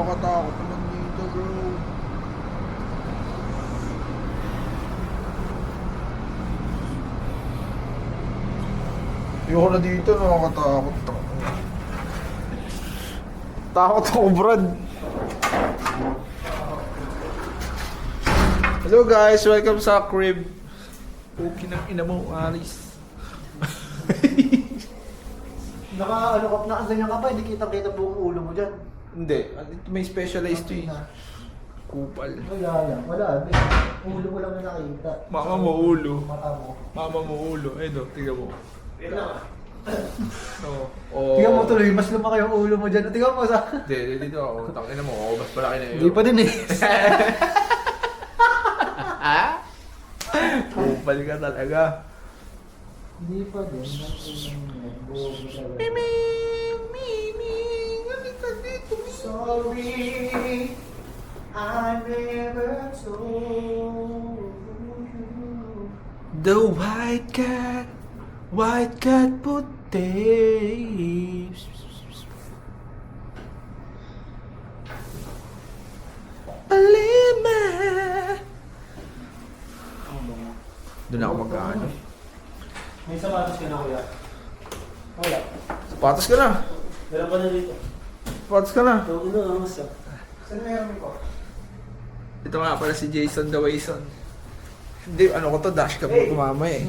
Nakakatakot naman dito, bro. Ayoko na dito, nakakatakot. Takot ako, Brad. Hello guys, welcome sa crib. Okay ng ina mo, Aris. Nakaganyan ka pa, hindi kita buong ulo mo dyan. Hindi, may specialized to eh. Kupal. Wala. Ulo mo lang na nakita. Mama mo ulo. Mata mo. Mama mo ulo. Eh no, tingnan mo. Yan lang. No. Oh. Tingnan mo tuloy, mas lumaki yung ulo mo dyan. Tingnan mo sa... Hindi, dito ako. Tangina mo, oh, mas malaki na yun. Hindi pa din eh. Kupal ka talaga. Hindi pa din. Sorry, I never told you. The white cat puti. Palima. Doon ako mag-ano. May sapatos ka na kuya? Wala. Sapatos ka na. Meron pa na dito. Sapatos ka na. Ito na, mas. Saan meron ko? Ito nga pala si Jason the Wayson. Hindi, ano ko to, dash cam ko mama eh.